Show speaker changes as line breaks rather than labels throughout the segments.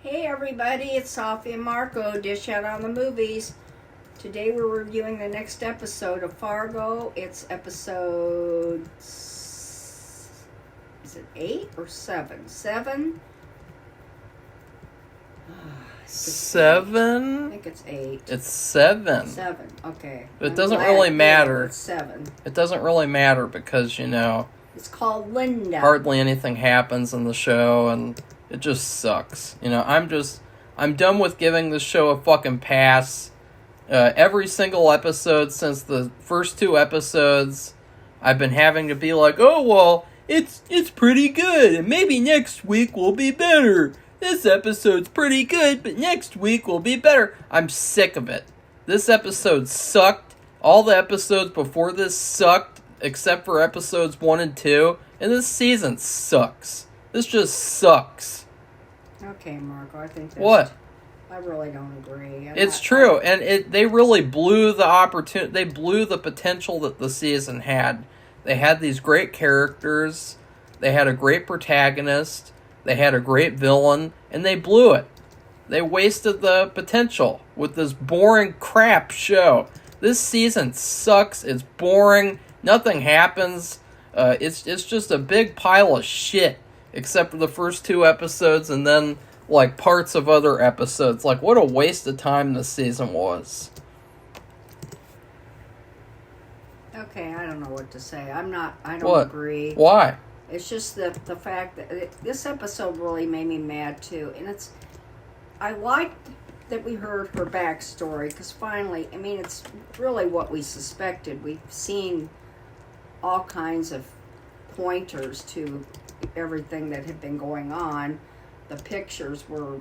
Hey everybody, it's Safi and Marco, Dish Out on the Movies. Today we're reviewing the next episode of Fargo. It's episode... is it 8 or 7? 7?
7?
I think it's 8.
It's 7.
7, okay.
But it doesn't really matter.
It's 7.
It doesn't really matter because,
It's called Linda.
hardly anything happens in the show and it just sucks. I'm done with giving this show a fucking pass. Every single episode since the first 2 episodes, I've been having to be like, oh, well, it's pretty good, and maybe next week will be better. This episode's pretty good, but next week will be better. I'm sick of it. This episode sucked. All the episodes before this sucked, except for episodes 1 and 2, and this season sucks. This just sucks.
Okay, Marco, I think that's...
What?
I really don't agree.
It's true, and they really blew the opportunity. They blew the potential that the season had. They had these great characters. They had a great protagonist. They had a great villain, and they blew it. They wasted the potential with this boring crap show. This season sucks. It's boring. Nothing happens. It's just a big pile of shit, except for the first 2 episodes, and then like parts of other episodes. Like, what a waste of time this season was.
Okay, I don't know what to say. I don't
What?
agree.
Why?
It's just the fact that this episode really made me mad too. And I liked that we heard her backstory because finally, I mean, it's really what we suspected. We've seen all kinds of pointers to everything that had been going on. The pictures were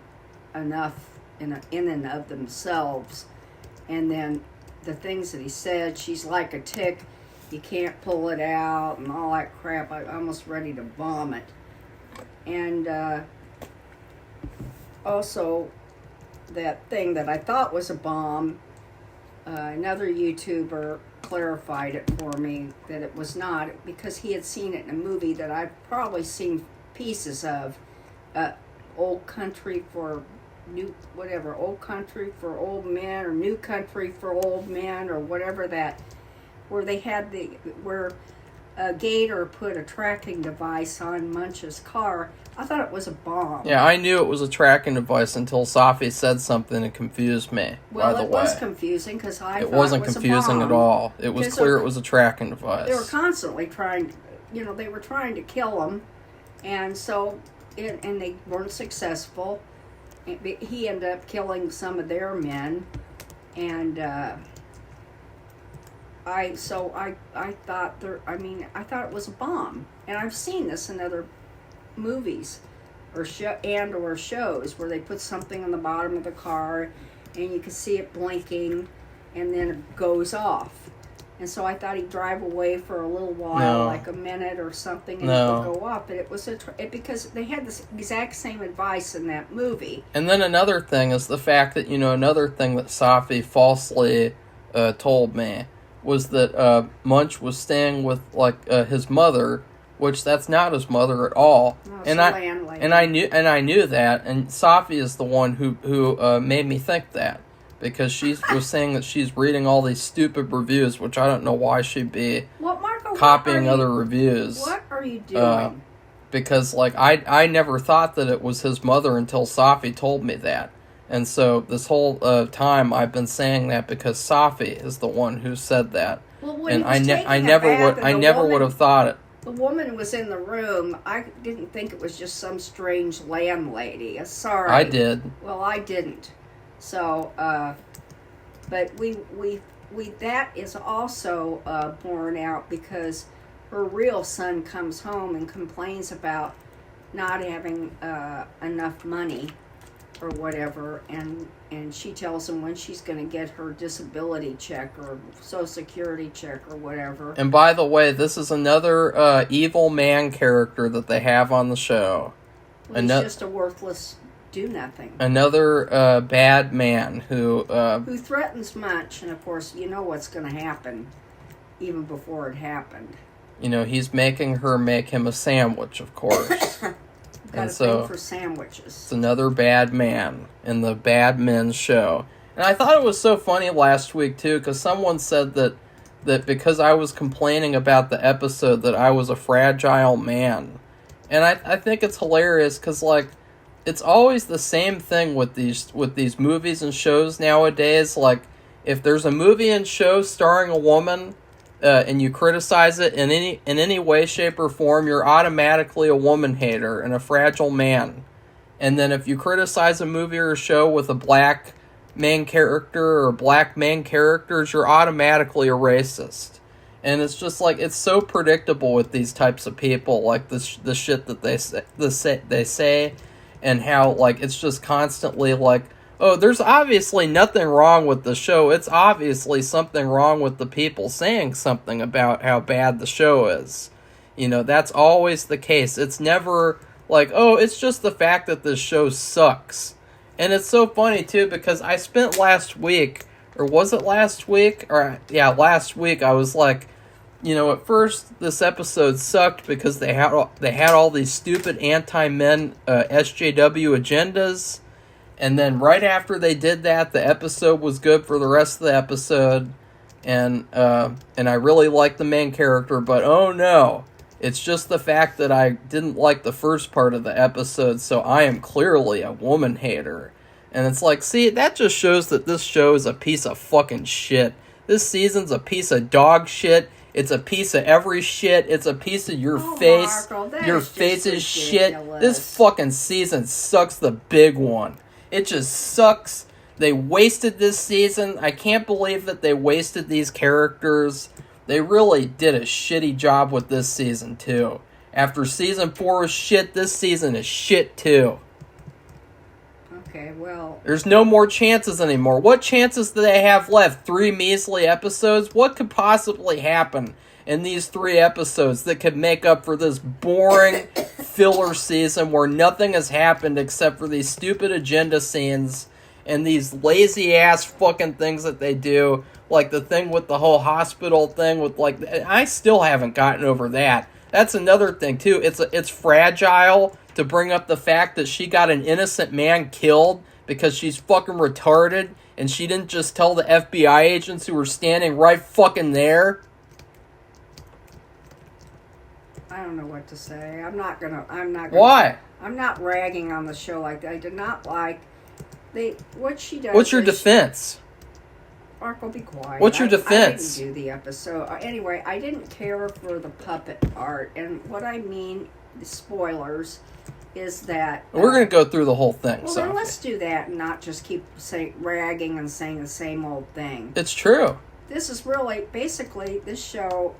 enough in and of themselves. And then the things that he said, she's like a tick. You can't pull it out and all that crap. I'm almost ready to vomit. And also, that thing that I thought was a bomb, another YouTuber clarified it for me that it was not, because he had seen it in a movie that I've probably seen pieces of. Old Country for Old Country for Old Men, or New Country for Old Men, or whatever that, where they had where Gator put a tracking device on Munch's car. I thought it was a bomb.
Yeah, I knew it was a tracking device until Safi said something that confused me.
Well,
by the
it
way,
was confusing because
it wasn't confusing at all. It was clear it was a tracking device.
They were constantly trying, they were trying to kill him, and so, and they weren't successful. He ended up killing some of their men, and I thought I thought it was a bomb, and I've seen this in other movies or shows where they put something on the bottom of the car, and you can see it blinking, and then it goes off. And so I thought he'd drive away for a little while, like a minute or something, and it would go off. But it was because they had this exact same advice in that movie.
And then another thing is the fact that, another thing that Safi falsely told me was that Munch was staying with his mother, which that's not his mother at all.
No, it's a landlady.
and I knew that, and Safi is the one who made me think that, because she was saying that she's reading all these stupid reviews, which I don't know why she'd be copying other reviews.
What are you doing?
Because I never thought that it was his mother until Safi told me that. And so this whole time I've been saying that because Safi is the one who said that.
Well, when
and
I never
would have thought it.
The woman was in the room. I didn't think it was just some strange landlady. Sorry.
I did.
Well, I didn't. So, but we that is also borne out because her real son comes home and complains about not having enough money or whatever, and she tells him when she's going to get her disability check or Social Security check or whatever.
And by the way, this is another evil man character that they have on the show.
Well, he's just a worthless do-nothing.
Another bad man who
threatens Munch, and of course, you know what's going to happen even before it happened.
He's making her make him a sandwich, of course.
Got
And
a
so
thing for sandwiches.
it's another bad man in the Bad Men show. And I thought it was so funny last week, too, because someone said that because I was complaining about the episode that I was a fragile man. And I think it's hilarious because, like, it's always the same thing with these movies and shows nowadays. Like, if there's a movie and show starring a woman, and you criticize it in any way, shape, or form, you're automatically a woman hater and a fragile man. And then if you criticize a movie or a show with a black main character or black main characters, you're automatically a racist. And it's just like, it's so predictable with these types of people, like the shit that they say, and how, like, it's just constantly like, oh, there's obviously nothing wrong with the show. It's obviously something wrong with the people saying something about how bad the show is. You know, that's always the case. It's never like, oh, it's just the fact that this show sucks. And it's so funny, too, because I spent last week, or was it last week? Last week, I was like, you know, at first, this episode sucked because they had all these stupid anti-men SJW agendas. And then right after they did that, the episode was good for the rest of the episode. And I really liked the main character, but oh no. It's just the fact that I didn't like the first part of the episode, so I am clearly a woman hater. And it's like, see, that just shows that this show is a piece of fucking shit. This season's a piece of dog shit. It's a piece of every shit. It's a piece of your face.
Marco,
your face is shit. This fucking season sucks the big one. It just sucks. They wasted this season. I can't believe that they wasted these characters. They really did a shitty job with this season, too. After season 4 was shit, this season is shit, too.
Okay, well...
There's no more chances anymore. What chances do they have left? 3 measly episodes? What could possibly happen in these 3 episodes that could make up for this boring filler season where nothing has happened except for these stupid agenda scenes and these lazy-ass fucking things that they do? Like the thing with the whole hospital thing with, like, I still haven't gotten over that. That's another thing, too. It's fragile to bring up the fact that she got an innocent man killed because she's fucking retarded and she didn't just tell the FBI agents who were standing right fucking there.
I don't know what to say. I'm not gonna.
Why?
I'm not ragging on the show like that. I did not like what she does.
What's your defense?
Marco, be quiet.
What's your defense?
I didn't do the episode. Anyway, I didn't care for the puppet art. And what I mean, the spoilers, is that...
We're going to go through the whole thing.
Well, then let's do that and not just keep ragging and saying the same old thing.
It's true.
This is really, basically, this show,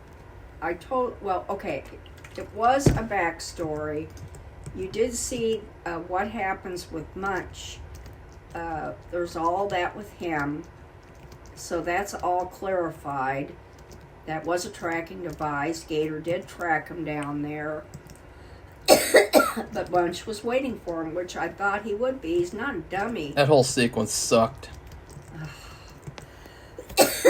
it was a backstory. You did see what happens with Munch. There's all that with him. So that's all clarified. That was a tracking device. Gator did track him down there. But Bunch was waiting for him, which I thought he would be. He's not a dummy.
That whole sequence sucked.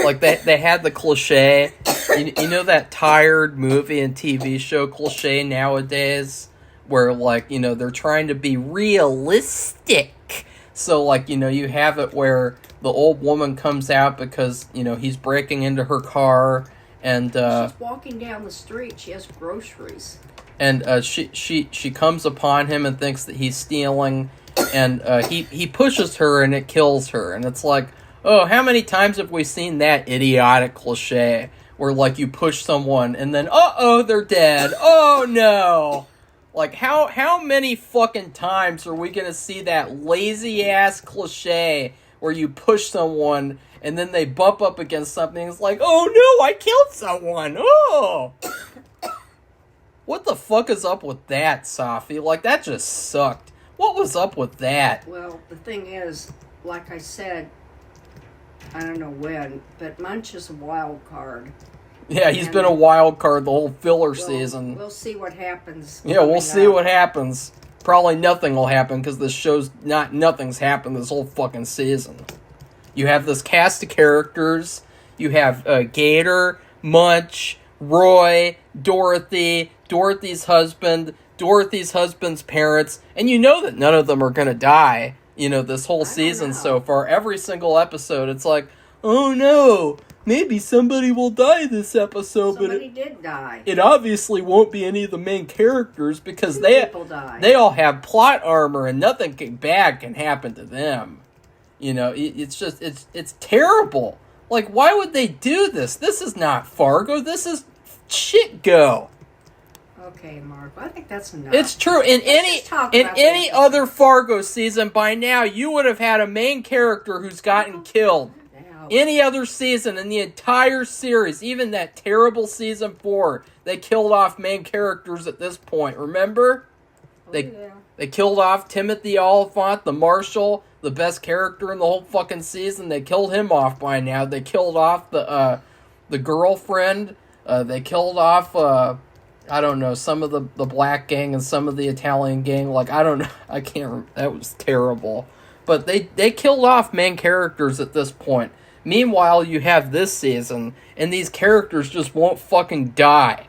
Like, they had the cliche. You know that tired movie and TV show cliche nowadays? Where, like, you know, they're trying to be realistic. So, like, you know, you have it where the old woman comes out because, you know, he's breaking into her car, and
she's walking down the street. She has groceries,
and she comes upon him and thinks that he's stealing, and he pushes her and it kills her. And it's like, oh, how many times have we seen that idiotic cliche where, like, you push someone and then they're dead. Oh no. Like, how many fucking times are we gonna see that lazy-ass cliche where you push someone and then they bump up against something? It's like, oh no, I killed someone. Oh! What the fuck is up with that, Safi? Like, that just sucked. What was up with that?
Well, the thing is, like I said, I don't know when, but Munch is a wild card.
Yeah, he's been a wild card the whole filler season.
We'll see what happens.
Yeah, we'll see what happens. Probably nothing will happen because this show's nothing's happened this whole fucking season. You have this cast of characters. You have Gator, Munch, Roy, Dorothy, Dorothy's husband, Dorothy's husband's parents, and you know that none of them are gonna die, this whole season so far. Every single episode, it's like, oh no, maybe somebody will die this episode,
somebody did die.
It obviously won't be any of the main characters because
die.
They all have plot armor and nothing bad can happen to them. It's just, it's terrible. Like, why would they do this? This is not Fargo. This is shit go.
Okay, Mark. I think that's enough.
It's true. In any other Fargo season, by now, you would have had a main character who's gotten killed. Any other season in the entire series, even that terrible season 4, they killed off main characters at this point. Remember? They killed off Timothy Oliphant, the marshal, the best character in the whole fucking season. They killed him off by now. They killed off the girlfriend. They killed off I don't know, some of the black gang and some of the Italian gang. Like, I don't know. I can't remember. That was terrible. But they killed off main characters at this point. Meanwhile, you have this season, and these characters just won't fucking die.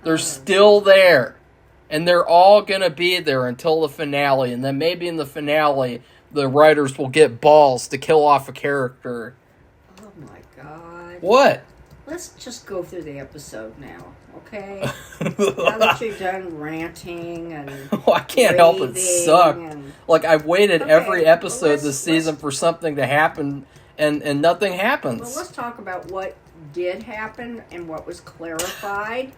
They're still there. And they're all gonna be there until the finale. And then maybe in the finale, the writers will get balls to kill off a character.
Oh my god.
What?
Let's just go through the episode now, okay? Now that you're done ranting and
I can't help it suck. Like, I've waited every episode this season for something to happen, and nothing happens.
Well, let's talk about what did happen and what was clarified.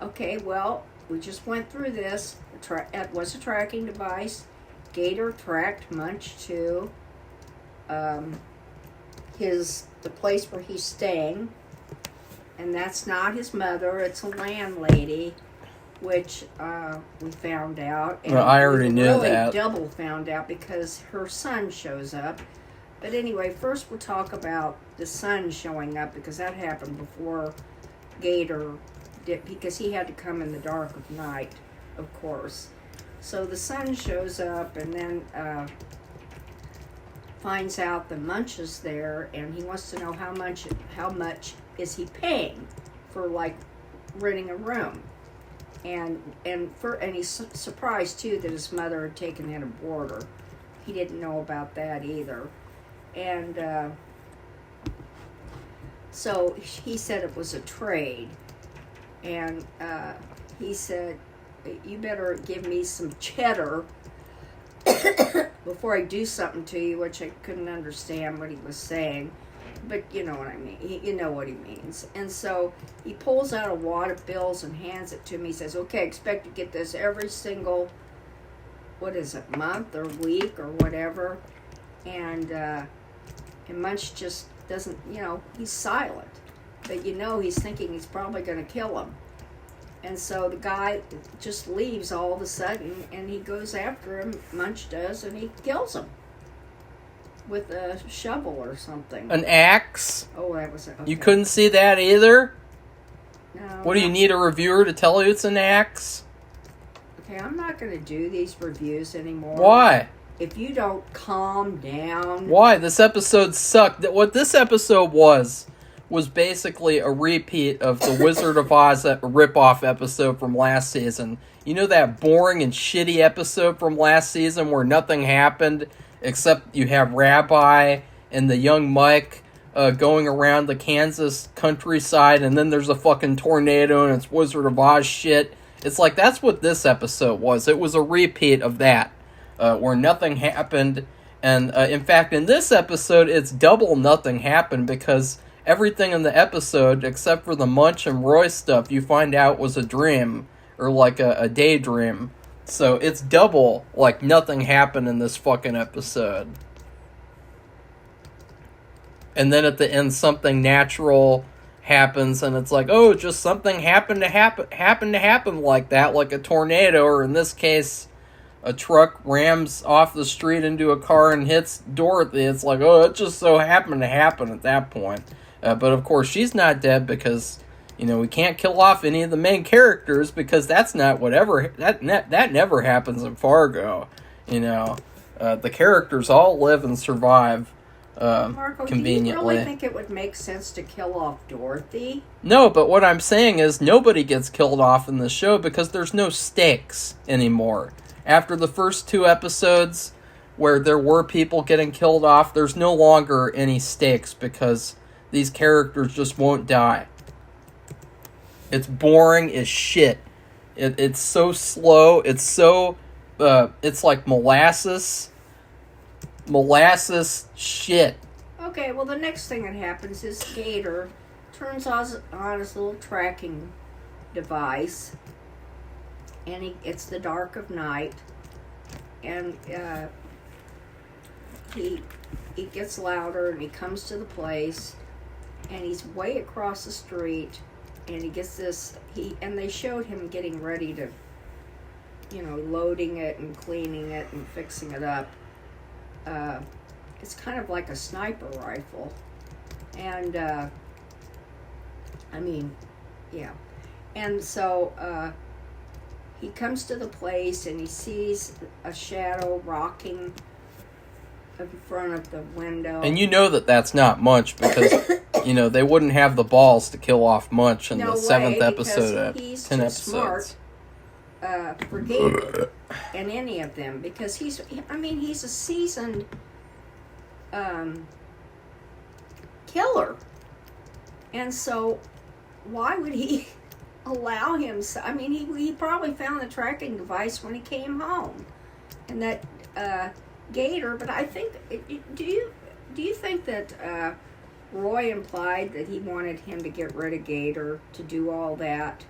Okay, well, we just went through this. It was a tracking device. Gator tracked Munch to the place where he's staying. And that's not his mother, it's a landlady, which we found out. And
well, I already knew
really
that.
Double found out because her son shows up. But anyway, first we'll talk about the son showing up because that happened before Gator did, because he had to come in the dark of night, of course. So the son shows up and then finds out the Munch is there, and he wants to know how much is he paying for, like, renting a room, and he's surprised too that his mother had taken in a boarder. He didn't know about that either, and so he said it was a trade, and he said, "You better give me some cheddar before I do something to you," which I couldn't understand what he was saying, but you know what I mean. You know what he means. And so he pulls out a wad of bills and hands it to me. He says, "Okay, expect to get this every single, month or week or whatever." And Munch just doesn't, he's silent, but he's thinking he's probably going to kill him. And so the guy just leaves all of a sudden, and he goes after him, Munch does, and he kills him with a shovel or something.
An axe?
Oh, that was... Okay.
You couldn't see that either?
No.
What, do you need a reviewer to tell you it's an axe?
Okay, I'm not going to do these reviews anymore.
Why?
If you don't calm down...
Why? This episode sucked. What this episode was basically a repeat of the Wizard of Oz ripoff episode from last season. You know that boring and shitty episode from last season where nothing happened except you have Rabbi and the young Mike going around the Kansas countryside, and then there's a fucking tornado and it's Wizard of Oz shit. It's like, that's what this episode was. It was a repeat of that, where nothing happened. And in fact, in this episode, it's double nothing happened, because everything in the episode, except for the Munch and Roy stuff, you find out was a dream, or like a daydream. So it's double, like nothing happened in this fucking episode. And then at the end, something natural happens, and it's like, oh, just something happened to happen like that, like a tornado, or in this case, a truck rams off the street into a car and hits Dorothy. It's like, oh, it just so happened to happen at that point. But of course, she's not dead because, we can't kill off any of the main characters, because that's not that never happens in Fargo. The characters all live and survive
Marco,
conveniently.
do you really think it would make sense to kill off Dorothy?
No, but what I'm saying is nobody gets killed off in the show because there's no stakes anymore. After the first 2 episodes where there were people getting killed off, there's no longer any stakes because these characters just won't die. It's boring as shit. It's so slow. It's so... it's like molasses shit.
Okay, well, the next thing that happens is Gator turns on his little tracking device, and it's the dark of night, and he gets louder, and he comes to the place, and he's way across the street, and he gets this, and they showed him getting ready to, loading it and cleaning it and fixing it up. It's kind of like a sniper rifle. And, yeah. And so, he comes to the place and he sees a shadow rocking in front of the window.
And you know that that's not much because, they wouldn't have the balls to kill off Munch in the 7th episode of 10 episodes.
For Gator in any of them, because he's a seasoned killer, and so why would he allow him? He probably found the tracking device when he came home, and that Gator. But I think, do you think that Roy implied that he wanted him to get rid of Gator to do all that?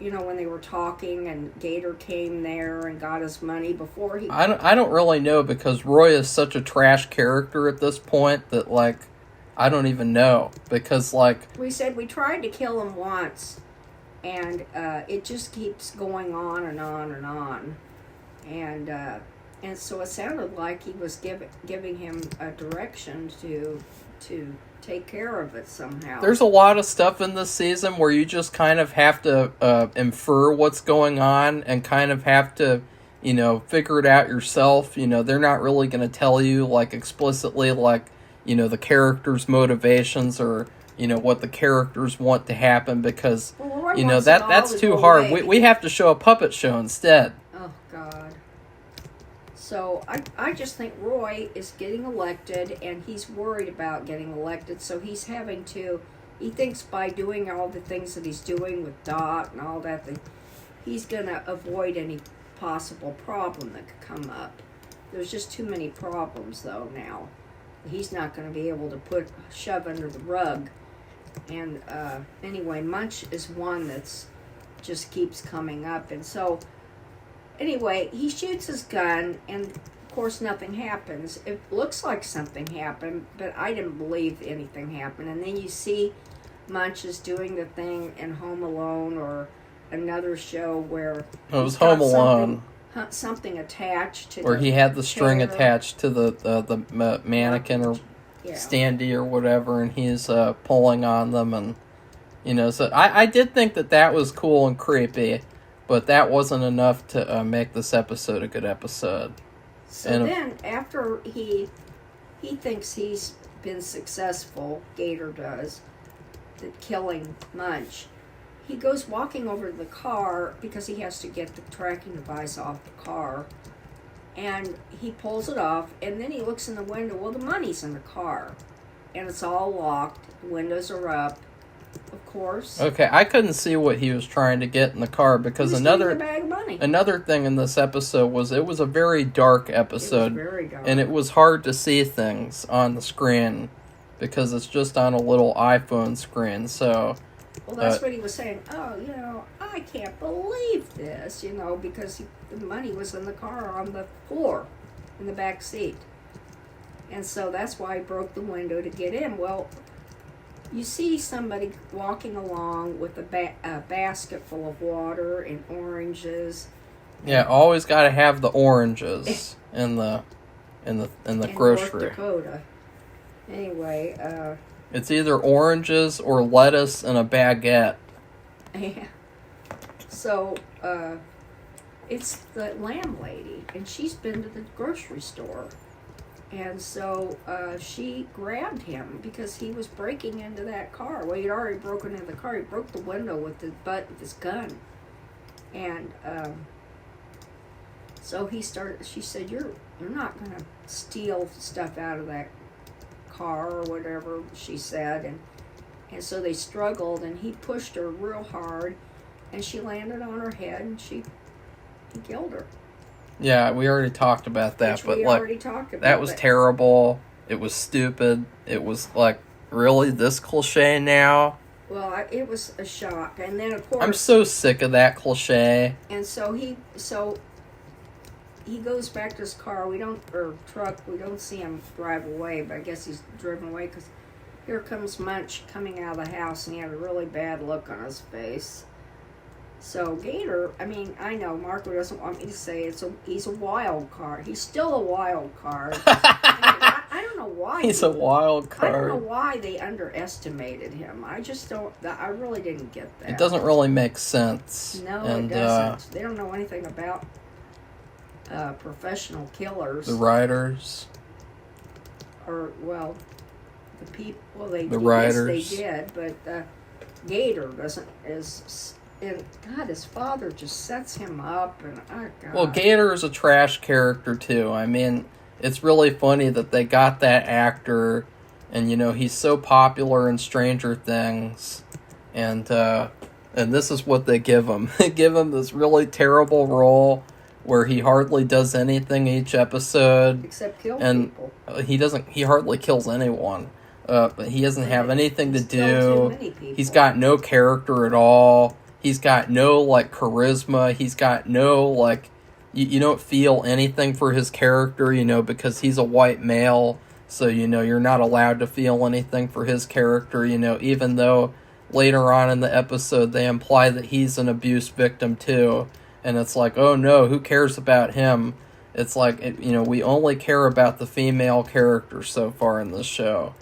When they were talking and Gator came there and got his money before he...
I don't really know because Roy is such a trash character at this point that, I don't even know. Because,
we said we tried to kill him once and it just keeps going on and on and on. And so it sounded like he was giving him a direction to take care of it somehow.
There's a lot of stuff in this season where you just kind of have to infer what's going on and kind of have to, figure it out yourself. They're not really going to tell you, explicitly, the character's motivations or, what the characters want to happen because, that's too hard. We have to show a puppet show instead.
Oh, God. So I just think Roy is getting elected, and he's worried about getting elected, so he thinks by doing all the things that he's doing with Dot and all that he's going to avoid any possible problem that could come up. There's just too many problems, though, now. He's not going to be able to shove under the rug. And anyway, Munch is one that's just keeps coming up, and so... Anyway, he shoots his gun, and of course nothing happens. It looks like something happened, but I didn't believe anything happened. And then you see Munch is doing the thing in Home Alone or another show where...
It was Home Alone.
Something attached to
where he had the string attached to the mannequin or standee or whatever, and he's pulling on them. And, so I did think that was cool and creepy. But that wasn't enough to make this episode a good episode.
So then, after he thinks he's been successful, Gator does, at killing Munch, he goes walking over to the car because he has to get the tracking device off the car. And he pulls it off, and then he looks in the window. Well, the money's in the car. And it's all locked. The windows are up. Of course.
Okay, I couldn't see what he was trying to get in the car because another thing in this episode was it was a very dark episode.
It was very dark.
And it was hard to see things on the screen because it's just on a little iPhone screen. So
well, that's what he was saying. Oh, I can't believe this, because the money was in the car on the floor in the back seat. And so that's why he broke the window to get in. Well, you see somebody walking along with a basket full of water and oranges.
Yeah, always got to have the oranges in the grocery.
North Dakota. Anyway,
it's either oranges or lettuce and a baguette.
Yeah. So, it's the lamb lady, and she's been to the grocery store. And so she grabbed him because he was breaking into that car. Well, he'd already broken into the car. He broke the window with the butt of his gun. And so she said, you're not going to steal stuff out of that car or whatever, she said. And so they struggled, and he pushed her real hard, and she landed on her head, and he killed her.
Yeah, we already talked about that,
Which
but
we already talked about
that was terrible. It was stupid. It was really this cliche now?
Well, it was a shock. And then, of course,
I'm so sick of that cliche.
And so he goes back to his car. Truck. We don't see him drive away, but I guess he's driven away because here comes Munch coming out of the house, and he had a really bad look on his face. So Gator, I know Marco doesn't want me to say he's a wild card. He's still a wild card. I don't know why.
He's a wild card.
I don't know why they underestimated him. I just don't. I really didn't get that.
It doesn't really make sense.
No, it doesn't. They don't know anything about professional killers.
The writers.
The people. Well, they
the
did.
writers.
Yes, they did. But Gator doesn't. And God, his father just sets him up, and oh God.
Well, Gator is a trash character too. It's really funny that they got that actor, and he's so popular in Stranger Things, and this is what they give him. They give him this really terrible role where he hardly does anything each episode,
except kill
people. He hardly kills anyone. But he doesn't have anything to do. He's got no character at all. He's got no, charisma. He's got no, you don't feel anything for his character, because he's a white male. So, you're not allowed to feel anything for his character, even though later on in the episode they imply that he's an abuse victim too. And it's like, oh no, who cares about him? It's like, we only care about the female characters so far in this show.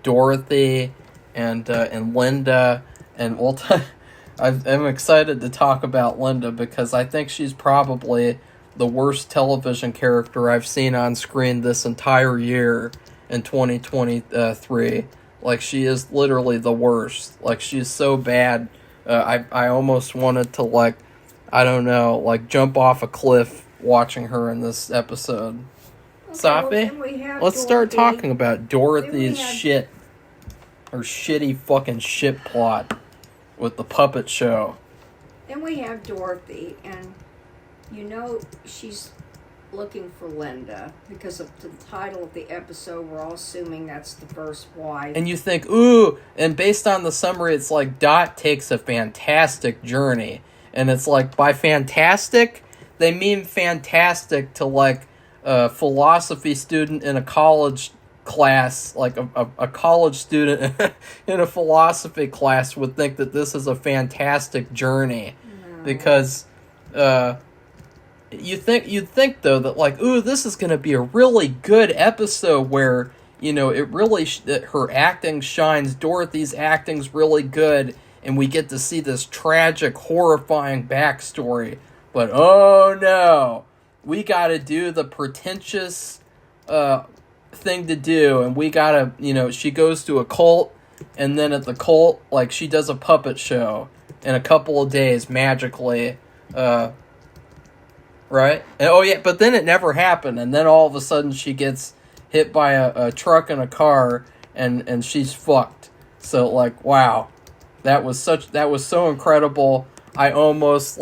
Dorothy and Linda, and I'm excited to talk about Linda because I think she's probably the worst television character I've seen on screen this entire year in 2023. She is literally the worst. She's so bad. I almost wanted to jump off a cliff watching her in this episode.
Okay,
Safi, let's start talking about Dorothy's shit. Her shitty fucking shit plot with the puppet show.
Then we have Dorothy, and she's looking for Linda because of the title of the episode. We're all assuming that's the first wife.
And you think, ooh, and based on the summary, it's like Dot takes a fantastic journey. And it's like, by fantastic, they mean fantastic to a philosophy student in a college class, a college student in a philosophy class would think that this is a fantastic journey. No. Because you'd think though that ooh, this is going to be a really good episode where it really her acting shines, Dorothy's acting's really good, and we get to see this tragic, horrifying backstory. But oh no, we got to do the pretentious thing to do, and we gotta, she goes to a cult, and then at the cult, she does a puppet show in a couple of days, magically, right? And, oh yeah, but then it never happened, and then all of a sudden she gets hit by a truck and a car, and she's fucked. So, wow, that was so incredible. I almost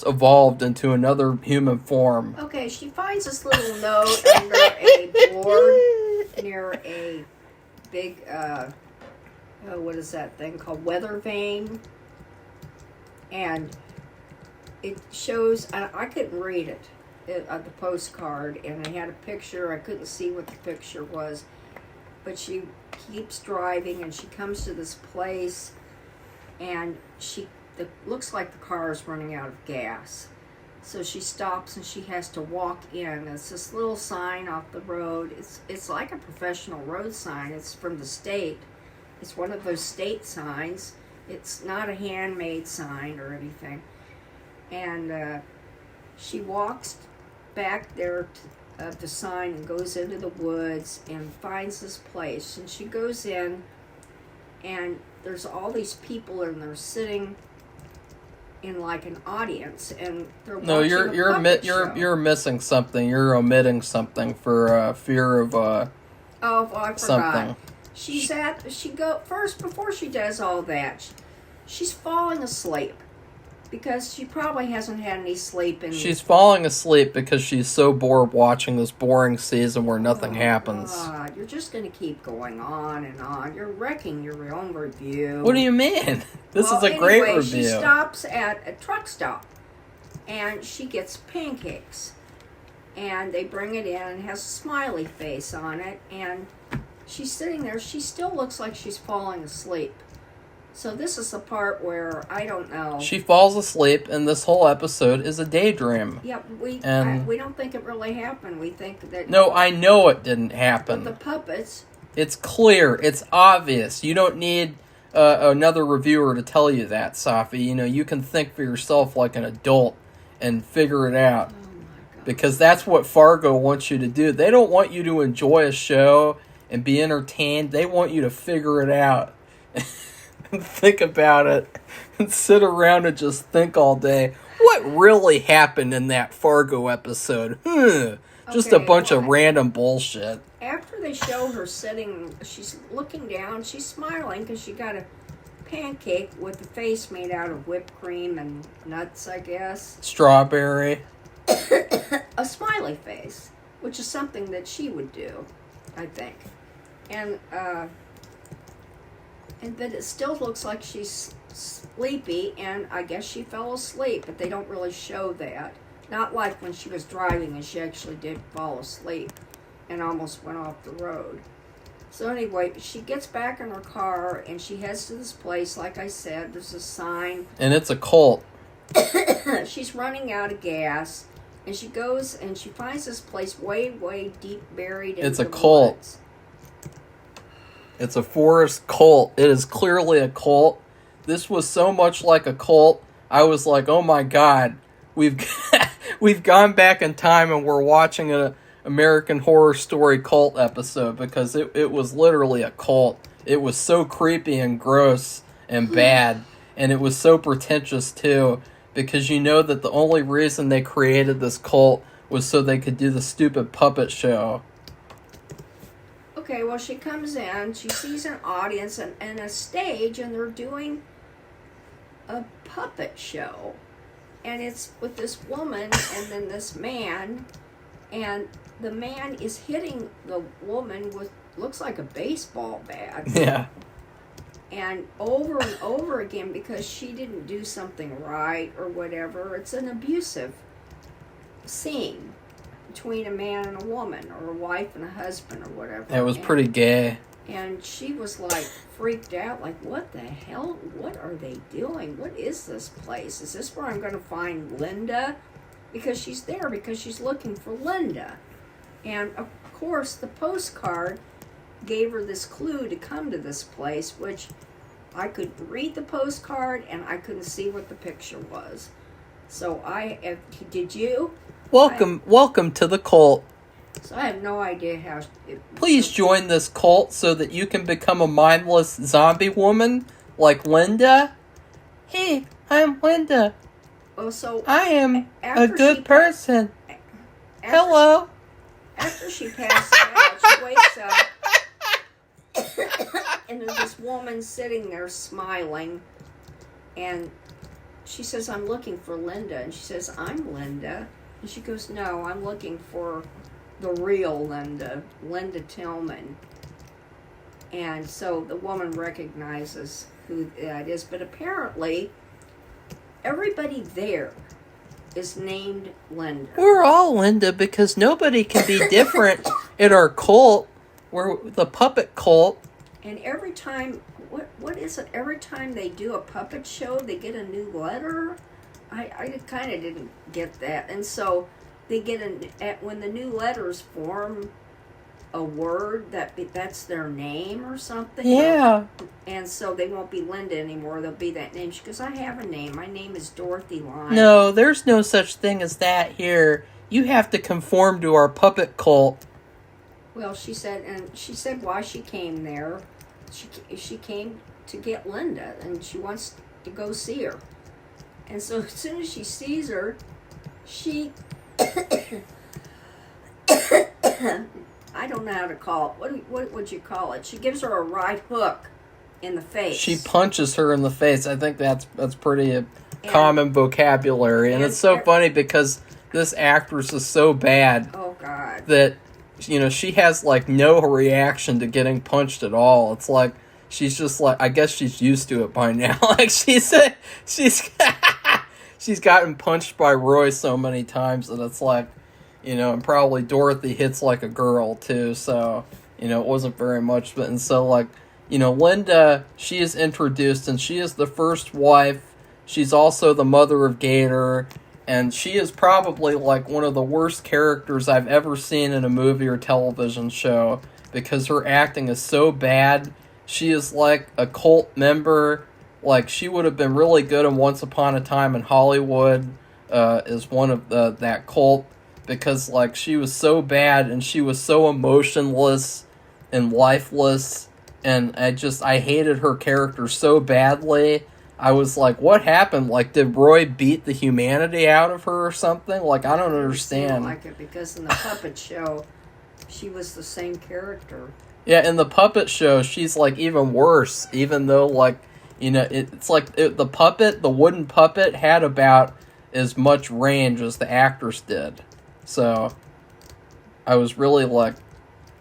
evolved into another human form.
Okay, she finds this little note under a board near a big, what is that thing called? Weather vane. And it shows, I couldn't read it, the postcard, and it had a picture. I couldn't see what the picture was. But she keeps driving, and she comes to this place, and it looks like the car is running out of gas. So she stops and she has to walk in. It's this little sign off the road. It's like a professional road sign. It's from the state. It's one of those state signs. It's not a handmade sign or anything. And she walks back there of the sign and goes into the woods and finds this place. And she goes in, and there's all these people, and they're sitting in like an audience, and they're watching
you're missing something. You're omitting something for fear of
I
something.
forgot. Before she does all that, she's falling asleep because she probably hasn't had any sleep.
She's falling asleep because she's so bored watching this boring season where nothing happens.
God, you're just going to keep going on and on. You're wrecking your own review.
What do you mean? This is a great review.
She stops at a truck stop, and she gets pancakes. And they bring it in, and it has a smiley face on it, and she's sitting there. She still looks like she's falling asleep. So this is the part where, I don't know.
She falls asleep, and this whole episode is a daydream.
Yeah, we don't think it really happened. We think that...
No, I know it didn't happen.
But the puppets...
It's clear. It's obvious. You don't need another reviewer to tell you that, Safi. You know, you can think for yourself like an adult and figure it out.
Oh my God.
Because that's what Fargo wants you to do. They don't want you to enjoy a show and be entertained. They want you to figure it out. And think about it and sit around and just think all day. What really happened in that Fargo episode? Just a bunch of random bullshit.
After they show her sitting, she's looking down, she's smiling because she got a pancake with a face made out of whipped cream and nuts, I guess.
Strawberry.
A smiley face, which is something that she would do, I think. But it still looks like she's sleepy, and I guess she fell asleep, but they don't really show that. Not like when she was driving and she actually did fall asleep and almost went off the road. So anyway, she gets back in her car, and she heads to this place. Like I said, there's a sign.
And it's a cult.
She's running out of gas, and she goes and she finds this place way, way deep buried in the
cult.
woods.
It's a forest cult. It is clearly a cult. This was so much like a cult. I was like, oh my God, we've gone back in time and we're watching an American Horror Story cult episode, because it was literally a cult. It was so creepy and gross and bad, and it was so pretentious too, because you know that the only reason they created this cult was so they could do the stupid puppet show.
Okay, well, she comes in, she sees an audience and a stage, and they're doing a puppet show. And it's with this woman and then this man, and the man is hitting the woman with, looks like a baseball bat.
Yeah.
And over again, because she didn't do something right or whatever. It's an abusive scene between a man and a woman, or a wife and a husband, or whatever.
It was pretty gay.
And she was like freaked out, like, what the hell? What are they doing? What is this place? Is this where I'm going to find Linda? Because she's there, because she's looking for Linda. And of course, the postcard gave her this clue to come to this place, which I could read the postcard and I couldn't see what the picture was. So did you?
Welcome to the cult.
So I have no idea how...
Please join this cult so that you can become a mindless zombie woman like Linda. Hey, I'm Linda.
Oh, so
I am a good person. Hello.
After she passes out, she wakes up, and there's this woman sitting there smiling, and she says, I'm looking for Linda. And she says, I'm Linda. And she goes, no, I'm looking for the real Linda Tillman. And so the woman recognizes who that is, but apparently everybody there is named Linda.
We're all Linda because nobody can be different in our cult. We're the puppet cult.
And every time, what is it? Every time they do a puppet show, they get a new letter. I kind of didn't get that. And so they get when the new letters form a word that's their name or something.
Yeah.
And so they won't be Linda anymore. They'll be that name. She goes, I have a name. My name is Dorothy Lyne.
No, there's no such thing as that here. you have to conform to our puppet cult.
Well, she said why she came there. She came to get Linda, and she wants to go see her. And so as soon as she sees her, she I don't know how to call it. What would you call it? She gives her a right hook in the face.
She punches her in the face. I think that's pretty common vocabulary, and it's so funny because this actress is so bad.
Oh God.
That she has like no reaction to getting punched at all. It's like she's just like, I guess she's used to it by now. Like she's gotten punched by Roy so many times that it's like, and probably Dorothy hits like a girl too, so, it wasn't very much. But, and so like, Linda, she is introduced, and she is the first wife. She's also the mother of Gator, and she is probably like one of the worst characters I've ever seen in a movie or television show, because her acting is so bad. She is like a cult member. Like, she would have been really good in Once Upon a Time in Hollywood as one of that cult, because like she was so bad and she was so emotionless and lifeless, and I hated her character so badly. I was like, what happened? Like, did Roy beat the humanity out of her or something? Like, I don't understand.
Like it, because in the puppet show, she was the same character.
Yeah, in the puppet show, she's like even worse, even though like, it's like the wooden puppet had about as much range as the actress did. So I was really like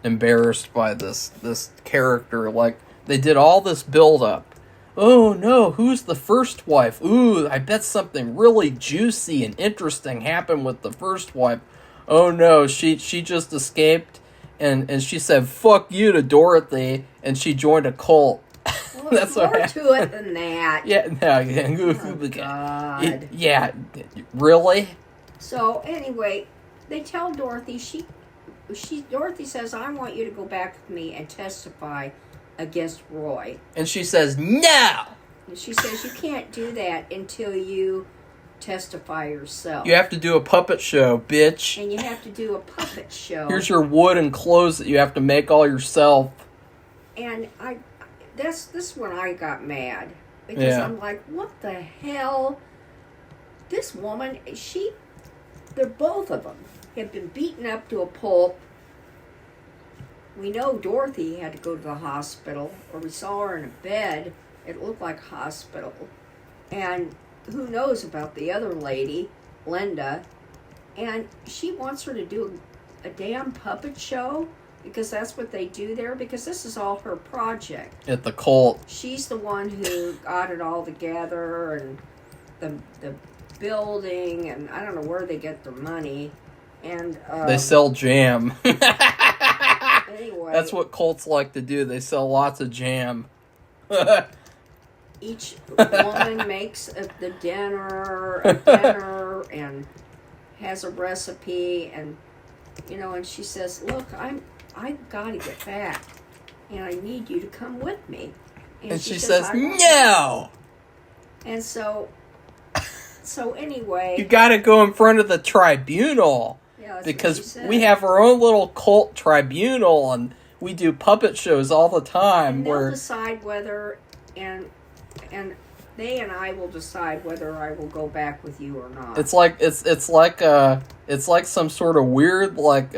embarrassed by this character. Like, they did all this build up. Oh no, who's the first wife? Ooh, I bet something really juicy and interesting happened with the first wife. Oh no, she just escaped, and she said fuck you to Dorothy, and she joined a cult.
Well, that's more to it than that.
Yeah, no.
Oh, God.
Yeah, really?
So anyway, they tell Dorothy, Dorothy says, I want you to go back with me and testify against Roy.
And she says, no!
And she says, you can't do that until you testify yourself.
You have to do a puppet show, bitch.
And you have to do a puppet show.
Here's your wood and clothes that you have to make all yourself. And
this is when I got mad. Because I'm like, what the hell? This woman, they're both of them have been beaten up to a pulp. We know Dorothy had to go to the hospital, or we saw her in a bed. It looked like a hospital. And who knows about the other lady, Linda. And she wants her to do a damn puppet show, because that's what they do there, because this is all her project.
At the cult.
She's the one who got it all together, and the building, and I don't know where they get their money. And
they sell jam.
Anyway,
that's what cults like to do. They sell lots of jam.
Each woman makes the dinner and has a recipe, and and she says, look, I've got to get back, and I need you to come with me.
And she says no.
And so anyway,
you got to go in front of the tribunal.
Yeah,
because we have our own little cult tribunal, and we do puppet shows all the time.
And they'll decide whether, and they and I will decide whether I will go back with you or not.
It's like some sort of weird like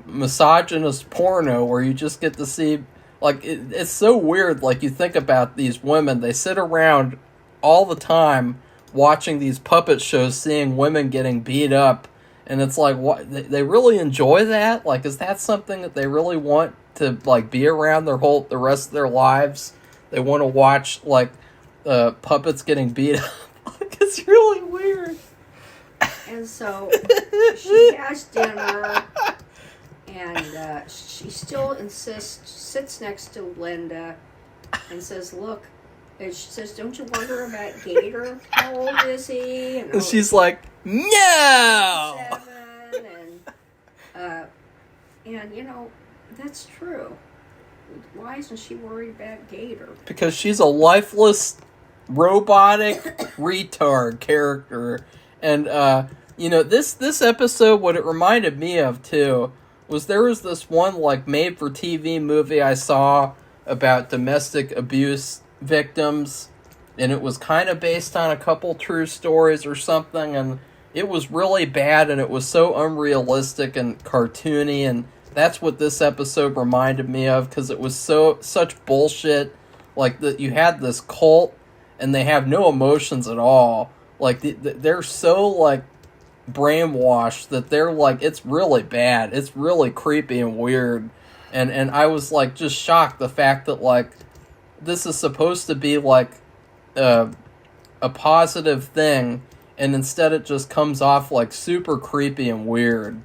misogynist porno where you just get to see it's so weird. Like, you think about these women, they sit around all the time watching these puppet shows, seeing women getting beat up. And it's like, what? They really enjoy that? Like, is that something that they really want to, like, be around the rest of their lives? They want to watch, like, puppets getting beat up? It's really weird.
And so, she has dinner, and she still sits next to Linda, and says, look, and she says, don't you wonder about Gator? How old is he?
And she's like, no!
7, and that's true. Why isn't she worried about Gator?
Because she's a lifeless, robotic retard character. And, You know, this episode, what it reminded me of, too, was there was this one, like, made-for-TV movie I saw about domestic abuse victims, and it was kind of based on a couple true stories or something, and it was really bad, and it was so unrealistic and cartoony, and that's what this episode reminded me of, because it was such bullshit. Like, that you had this cult, and they have no emotions at all. Like, they're so, like, brainwashed that they're, like, it's really bad. It's really creepy and weird. And I was, like, just shocked the fact that, like, this is supposed to be, like, a positive thing, and instead it just comes off, like, super creepy and weird.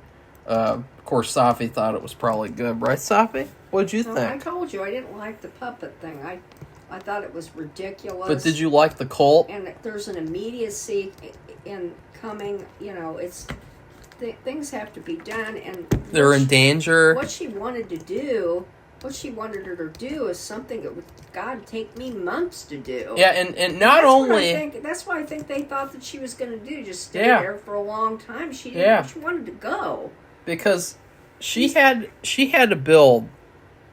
Of course, Safi thought it was probably good, right, Safi? What'd you think?
I told you I didn't like the puppet thing. I thought it was ridiculous.
But did you like the cult?
And there's an immediacy in coming. You know, it's things have to be done, and
they're in danger.
What she wanted to do, what she wanted her to do, is something that would, God, take me months to do.
Yeah, and not only
that's why I think they thought that she was going to do, just stay there for a long time. She didn't.
Yeah.
She wanted to go
because she had to build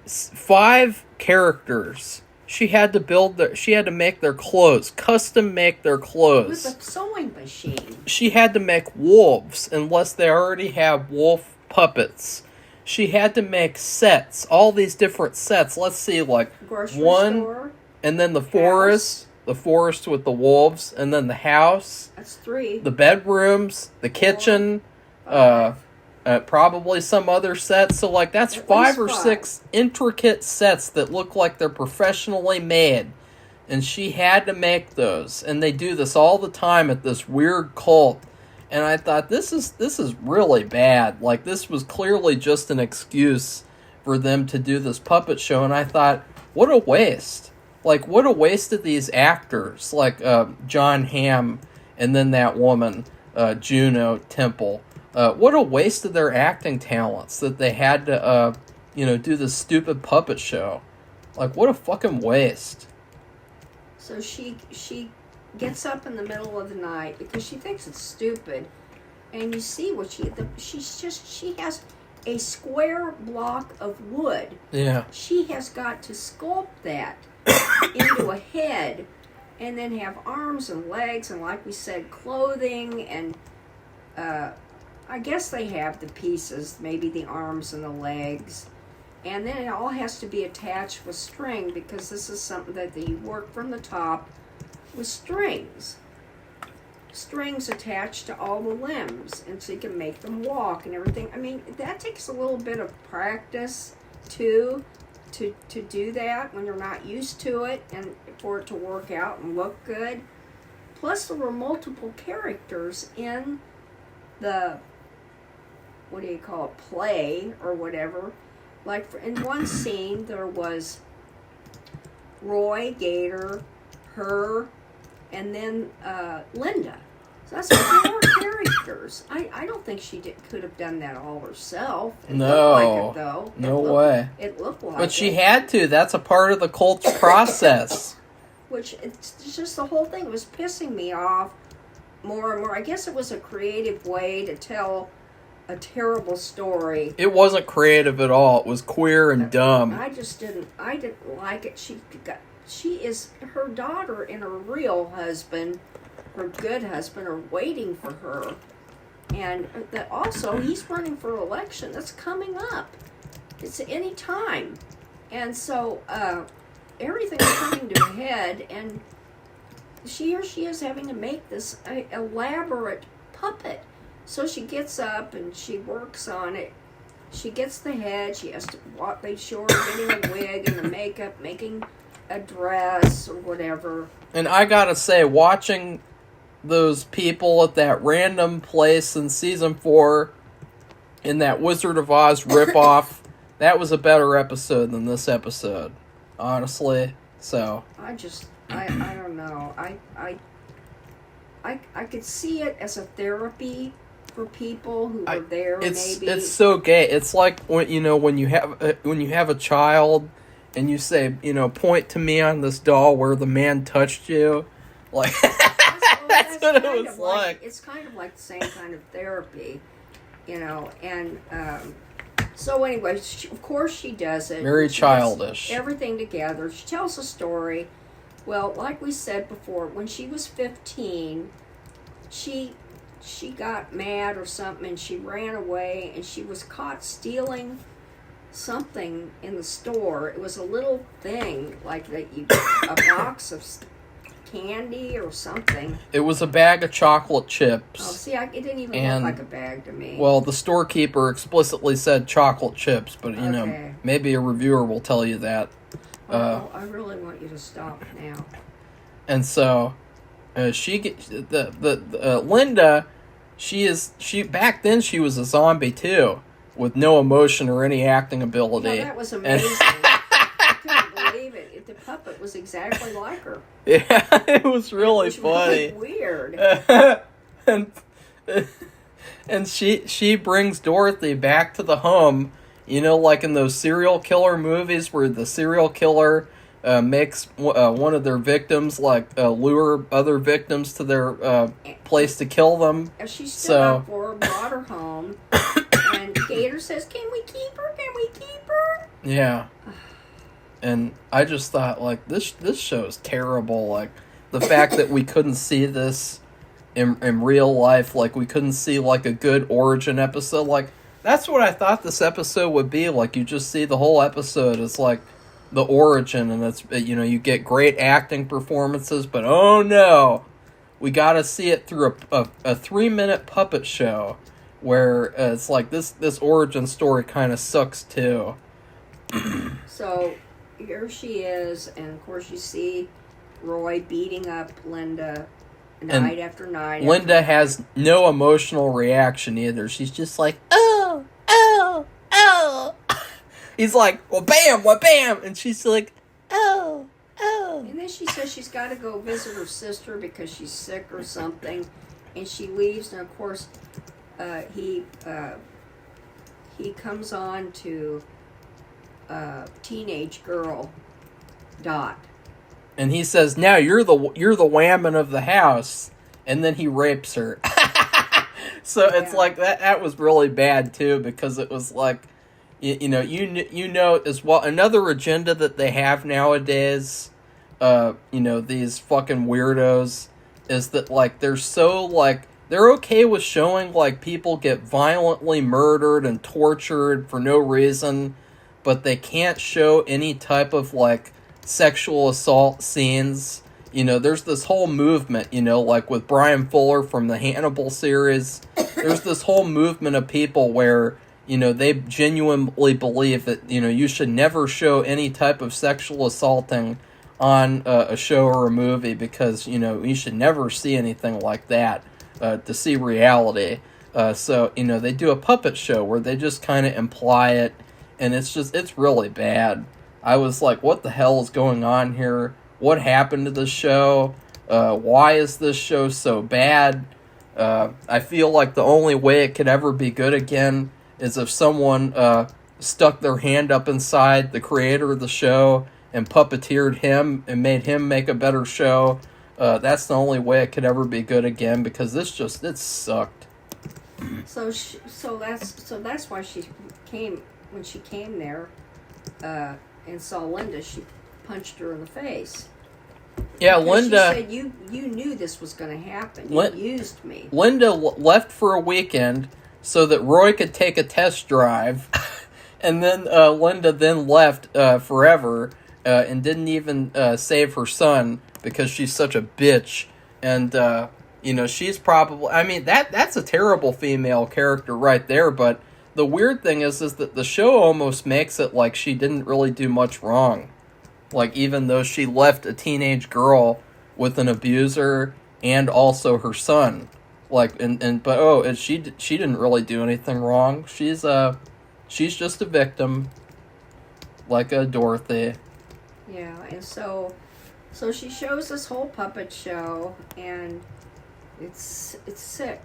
5 characters. She had to make their clothes, custom make their clothes.
With a sewing machine.
She had to make wolves, unless they already have wolf puppets. She had to make sets, all these different sets. Let's see, like
Grocery
one,
store,
and then the forest with the wolves, and then the house.
That's 3.
The bedrooms, the kitchen, probably some other sets. So, like, that's 5 or 6 intricate sets that look like they're professionally made. And she had to make those. And they do this all the time at this weird cult. And I thought, this is really bad. Like, this was clearly just an excuse for them to do this puppet show. And I thought, what a waste. Like, what a waste of these actors. Like, John Hamm and then that woman, Juno Temple. What a waste of their acting talents that they had to, do this stupid puppet show. Like, what a fucking waste.
So she gets up in the middle of the night because she thinks it's stupid, and you see what she has a square block of wood.
Yeah.
She has got to sculpt that into a head, and then have arms and legs, and like we said, clothing, and I guess they have the pieces, maybe the arms and the legs. And then it all has to be attached with string, because this is something that you work from the top with strings. Strings attached to all the limbs, and so you can make them walk and everything. I mean, that takes a little bit of practice, too, to do that when you're not used to it, and for it to work out and look good. Plus, there were multiple characters in the, what do you call it, play or whatever. Like, in one scene, there was Roy, Gator, her, and then Linda. So that's 4 characters. I don't think she could have done that all herself. It looked like it, though.
No way.
It looked like it.
But she had to. That's a part of the cult's process.
Which, it's just the whole thing was pissing me off more and more. I guess it was a creative way to tell a terrible story.
It wasn't creative at all. It was queer and dumb.
I didn't like it. Her daughter and her real husband, her good husband, are waiting for her. And that also, he's running for election. That's coming up. It's any time. And so, everything's coming to a head, and she is having to make this elaborate puppet. So she gets up and she works on it. She gets the head. She has to they show her getting a wig and the makeup, making a dress or whatever.
And I gotta say, watching those people at that random place in season 4 in that Wizard of Oz ripoff, that was a better episode than this episode, honestly. So
I don't know. I could see it as a therapy for people who are there.
It's so gay. It's like when you have a child and you say, point to me on this doll where the man touched you, like that's what it was like.
It's kind of like the same kind of therapy, and so anyway, of course she does it.
Very childish.
Everything together. She tells a story. Well, like we said before, when she was 15, she got mad or something, and she ran away, and she was caught stealing something in the store. It was a little thing, like a box of candy or something.
It was a bag of chocolate chips.
Oh, see, it didn't even look like a bag to me.
Well, the storekeeper explicitly said chocolate chips, but, maybe a reviewer will tell you that.
I really want you to stop now.
And so, Linda, back then she was a zombie too, with no emotion or any acting ability.
Yeah, that was amazing. I couldn't believe it. The puppet was exactly like her.
Yeah, it was really funny.
Really weird.
and she brings Dorothy back to the home, like in those serial killer movies where the serial killer makes one of their victims lure other victims to their place to kill them.
She stood up for her, brought her home, and Gator says, "Can we keep her? Can we keep her?"
Yeah. And I just thought, this show is terrible. The fact that we couldn't see this in real life, we couldn't see, a good origin episode. That's what I thought this episode would be. You just see the whole episode as, the origin, and it's, you get great acting performances, but oh no! We gotta see it through a 3-minute puppet show, where it's this origin story kind of sucks, too.
So, here she is, and of course you see Roy beating up Linda night after night.
Linda has no emotional reaction either. She's just like, oh, oh, oh. He's like, well, bam, well, bam. And she's like, oh, oh.
And then she says she's got to go visit her sister because she's sick or something. And she leaves, and of course, he comes on to teenage girl, Dot.
And he says, now you're the whammon of the house. And then he rapes her. So it's that was really bad too, because it was you know as well, another agenda that they have nowadays, these fucking weirdos, is that they're so they're okay with showing people get violently murdered and tortured for no reason, but they can't show any type of sexual assault scenes. There's this whole movement, with Brian Fuller from the Hannibal series. There's this whole movement of people where, they genuinely believe that, you should never show any type of sexual assaulting on a show or a movie because, you should never see anything like that to see reality. So, they do a puppet show where they just kind of imply it, and it's really bad. I was like, what the hell is going on here? What happened to this show? Why is this show so bad? I feel like the only way it could ever be good again is if someone stuck their hand up inside the creator of the show and puppeteered him and made him make a better show. That's the only way it could ever be good again, because it sucked.
So that's why she came, when she came there and saw Linda, she punched her in the face.
Yeah,
because
Linda.
She said, you knew this was going to happen. You used me.
Linda left for a weekend so that Roy could take a test drive, and then Linda then left forever and didn't even save her son because she's such a bitch. And she's probably, that's a terrible female character right there. But the weird thing is that the show almost makes it like she didn't really do much wrong. Even though she left a teenage girl with an abuser and also her son, she didn't really do anything wrong. She's just a victim, like a Dorothy.
Yeah, and so she shows this whole puppet show, and it's sick.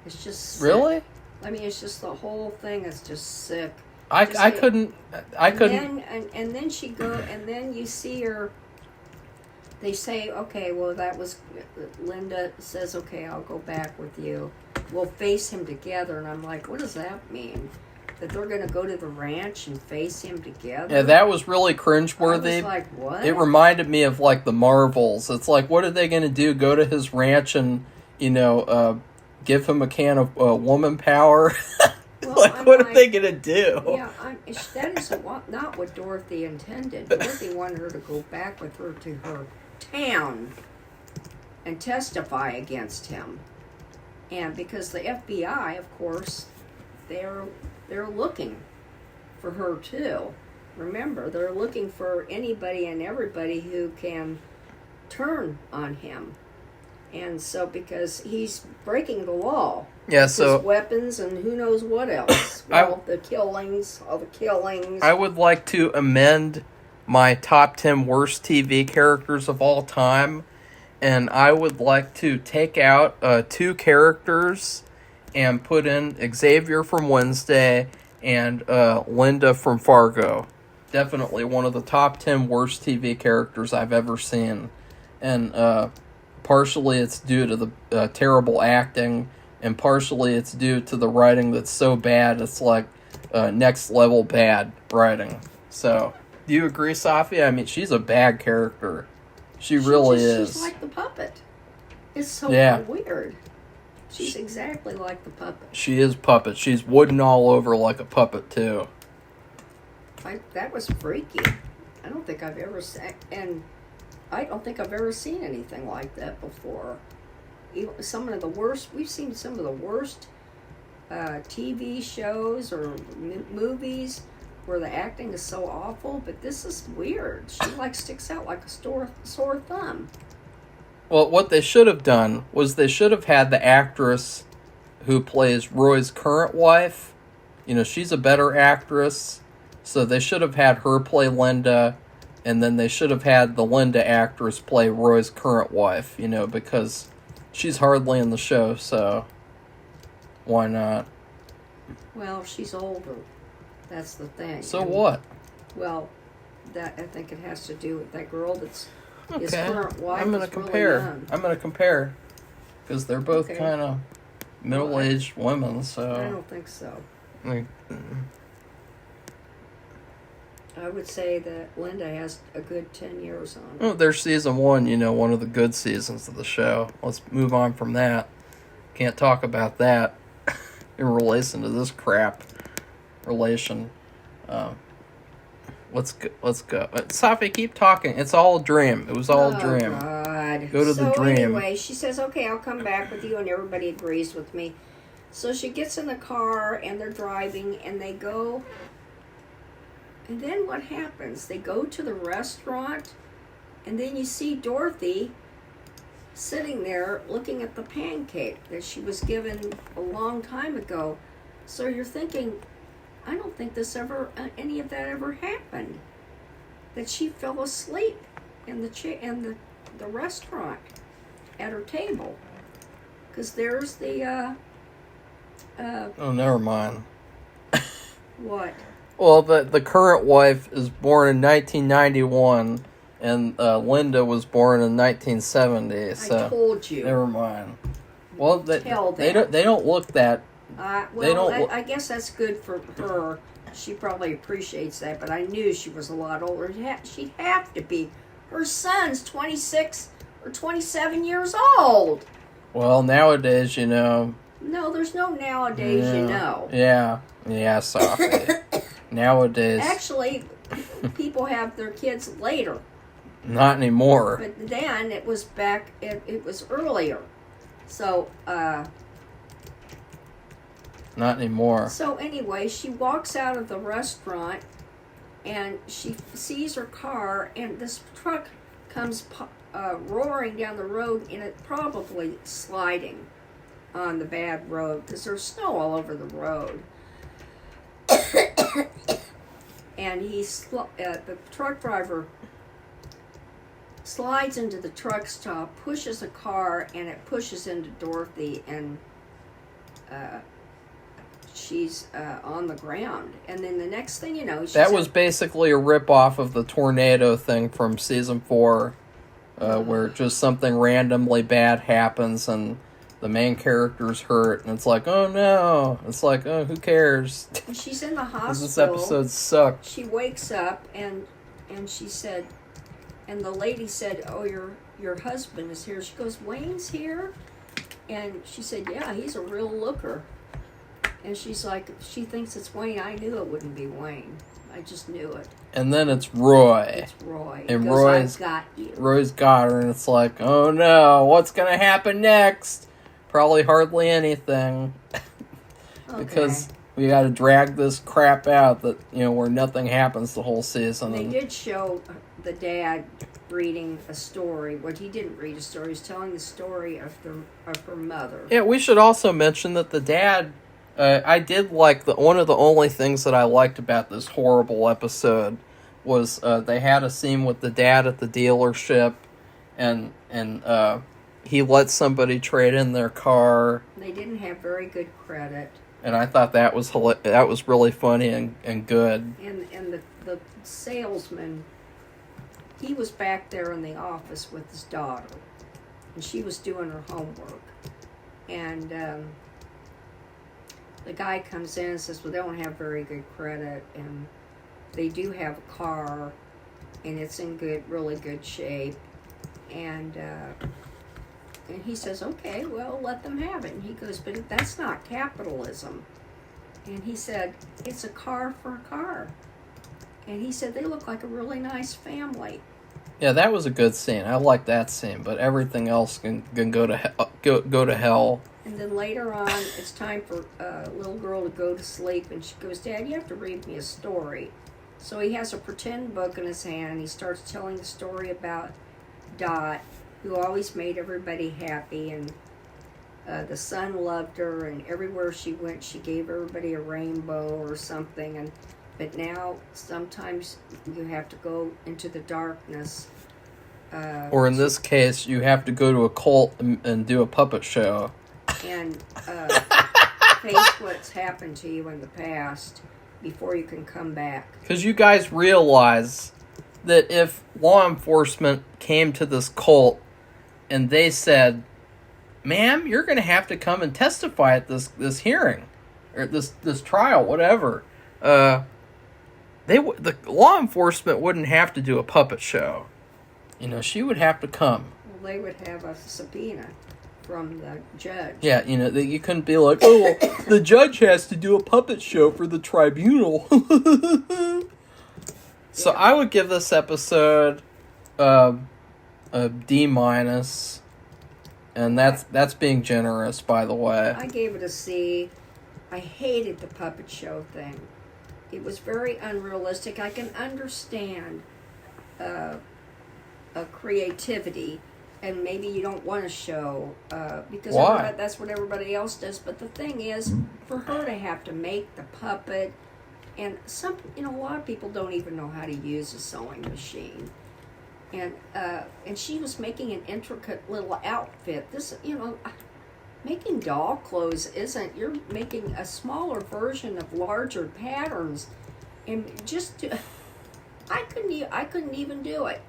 It's just sick.
Really?
It's just the whole thing is just sick.
I couldn't.
And then she go, and then you see her. they say, okay, well, that was, Linda says, okay, I'll go back with you. We'll face him together. And I'm like, what does that mean? That they're going to go to the ranch and face him together?
Yeah, that was really
I
cringeworthy.
was like, what?
It reminded me of, like, the Marvels. It's like, what are they going to do? Go to his ranch and, give him a can of woman power?
Well,
like, what are they going to do?
Yeah, that is not what Dorothy intended. Dorothy wanted her to go back with her to her town and testify against him. And because the FBI, of course, they're looking for her too. Remember, they're looking for anybody and everybody who can turn on him. And so, because he's breaking the law.
Yeah, so...
his weapons and who knows what else. All the killings.
I would like to amend my top 10 worst TV characters of all time. And I would like to take out 2 characters and put in Xavier from Wednesday and Linda from Fargo. Definitely one of the top 10 worst TV characters I've ever seen. And partially it's due to the terrible acting, and partially it's due to the writing that's so bad it's like next level bad writing. So, do you agree, Safi? I mean, she's a bad character. She really is.
She's like the puppet. It's so weird. She's exactly like the puppet.
She is puppet. She's wooden all over like a puppet, too.
That was freaky. I don't think I've ever seen... And I don't think I've ever seen anything like that before. Some of the worst... We've seen some of the worst TV shows or movies where the acting is so awful, but this is weird. She sticks out like a sore thumb.
Well, what they should have done was they should have had the actress who plays Roy's current wife. She's a better actress, so they should have had her play Linda, and then they should have had the Linda actress play Roy's current wife, because she's hardly in the show, so why not?
Well, she's older. That's the thing.
So what?
Well, I think it has to do with that girl that's his
Okay.
current wife.
I'm gonna compare.
Really young.
I'm gonna compare because they're both kind of middle-aged women. So
I don't think so.
Like,
I would say that Linda has a good 10 years on her.
oh, there's season 1. One of the good seasons of the show. Let's move on from that. Can't talk about that in relation to this crap. Let's go. Safi, keep talking. It's all a dream. It was all a dream.
God.
Go to the dream.
So anyway, she says, okay, I'll come back with you, and everybody agrees with me. So she gets in the car, and they're driving, and they go. And then what happens? They go to the restaurant, and then you see Dorothy sitting there looking at the pancake that she was given a long time ago. So you're thinking, I don't think any of that ever happened. That she fell asleep in the restaurant at her table, because there's the
Oh, never mind.
what?
Well, the current wife is born in 1991, and Linda was born in 1970. So
I told you.
never mind. Well, they
them.
don't look that.
I guess that's good for her. She probably appreciates that, but I knew she was a lot older. She'd have to be. Her son's 26 or 27 years old.
Well, nowadays,
No, there's no nowadays,
Yeah, Safi. Nowadays.
Actually, people have their kids later.
Not anymore.
But then it was it was earlier. So,
not anymore.
So anyway, she walks out of the restaurant, and she sees her car, and this truck comes roaring down the road, and it probably sliding on the bad road, because there's snow all over the road. And the truck driver slides into the truck stop, pushes a car, and it pushes into Dorothy, and she's on the ground. And then the next thing you know,
that was basically a rip-off of the tornado thing from season 4 where just something randomly bad happens and the main character's hurt, and it's like, oh no. It's like, oh, who cares?
And she's in the hospital.
This episode sucked.
She wakes up and she said, and the lady said, oh, your husband is here. She goes, Wayne's here? And she said, yeah, he's a real looker. And she's like, she thinks it's Wayne. I knew it wouldn't be Wayne. I just knew it.
And then it's Roy.
It's Roy.
And
Roy's got you.
Roy's got her, and it's like, oh no, what's gonna happen next? Probably hardly anything.
Okay.
Because we gotta drag this crap out that, where nothing happens the whole season.
They did show the dad reading a story. Well, he didn't read a story. He was telling the story of her mother.
Yeah, we should also mention that the dad... I did like one of the only things that I liked about this horrible episode was they had a scene with the dad at the dealership, and he let somebody trade in their car.
They didn't have very good credit.
And I thought that was really funny and good.
And the salesman, he was back there in the office with his daughter, and she was doing her homework, and the guy comes in and says, well, they don't have very good credit, and they do have a car, and it's in really good shape, and he says, okay, well, let them have it. And he goes, but that's not capitalism. And he said, it's a car for a car. And he said, they look like a really nice family.
Yeah, that was a good scene. I like that scene, but everything else can go to hell.
And then later on, it's time for a little girl to go to sleep, and she goes, Dad, you have to read me a story. So he has a pretend book in his hand, and he starts telling the story about Dot, who always made everybody happy, and the sun loved her, and everywhere she went, she gave everybody a rainbow or something. But now, sometimes you have to go into the darkness.
Or in this case, you have to go to a cult and do a puppet show.
And face what's happened to you in the past before you can come back.
Because you guys realize that if law enforcement came to this cult and they said, ma'am, you're going to have to come and testify at this hearing, or this trial, whatever, the law enforcement wouldn't have to do a puppet show. She would have to come.
Well, they would have a subpoena from the judge.
Yeah, you couldn't be like, oh, the judge has to do a puppet show for the tribunal. So I would give this episode a D-, and that's being generous, by the way.
I gave it a C. I hated the puppet show thing. It was very unrealistic. I can understand a creativity, and maybe you don't want to show because that's what everybody else does. But the thing is, for her to have to make the puppet, and a lot of people don't even know how to use a sewing machine, and she was making an intricate little outfit. This, making doll clothes isn't. You're making a smaller version of larger patterns, and I couldn't even do it.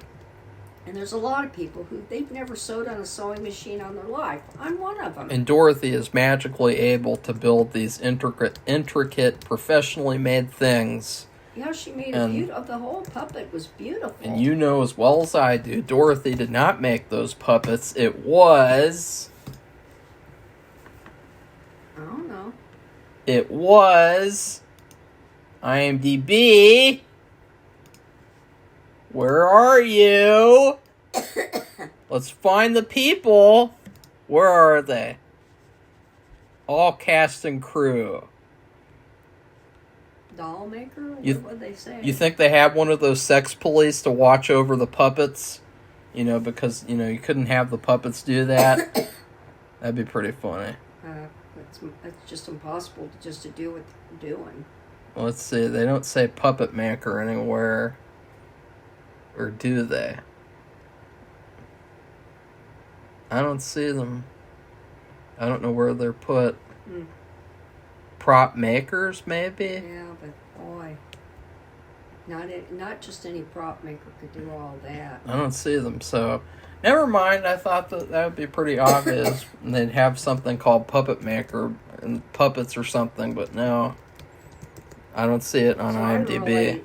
And there's a lot of people who they've never sewed on a sewing machine on their life. I'm one of them.
And Dorothy is magically able to build these intricate, professionally made things.
Yeah, she made it beautiful. The whole puppet was beautiful.
And you know as well as I do, Dorothy did not make those puppets. It was...
I don't know.
It was... IMDb... Where are you? Let's find the people. Where are they? All cast and crew.
Doll maker? What would they say?
You think they had one of those sex police to watch over the puppets? Because, you couldn't have the puppets do that. That'd be pretty funny.
It's just impossible to do what they're doing.
Well, let's see. They don't say puppet maker anywhere. Or do they? I don't see them. I don't know where they're put. Prop makers, maybe?
Yeah, but boy. Not just any prop maker could do all that.
I don't see them, so never mind. I thought that would be pretty obvious. And they'd have something called Puppet Maker and puppets or something, but no, I don't see it on IMDb.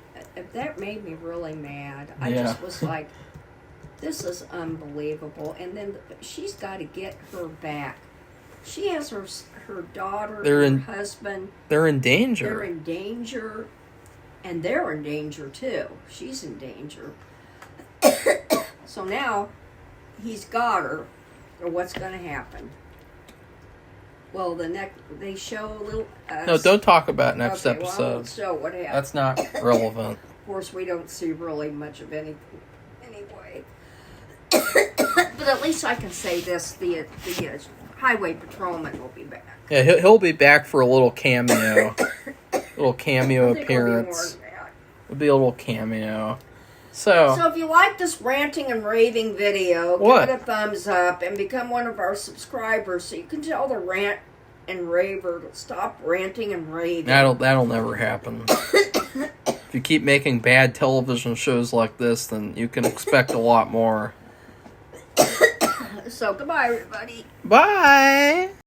That made me really mad. I just was like, this is unbelievable. And then she's got to get her back. She has her daughter, her husband.
They're in danger.
They're in danger. And they're in danger, too. She's in danger. So now, he's got her. So what's going to happen? Well, they show a little...
no, don't talk about next episode.
Well, I won't show what happened.
That's not relevant.
Of course, we don't see really much of anything anyway. But at least I can say this, the highway patrolman will be back.
Yeah, he'll be back for a little cameo. Little cameo appearance. It'll be a little cameo. So
if you like this ranting and raving video, give it a thumbs up and become one of our subscribers so you can tell the rant and raver to stop ranting and raving.
That'll never happen. If you keep making bad television shows like this, then you can expect a lot more.
So goodbye, everybody.
Bye.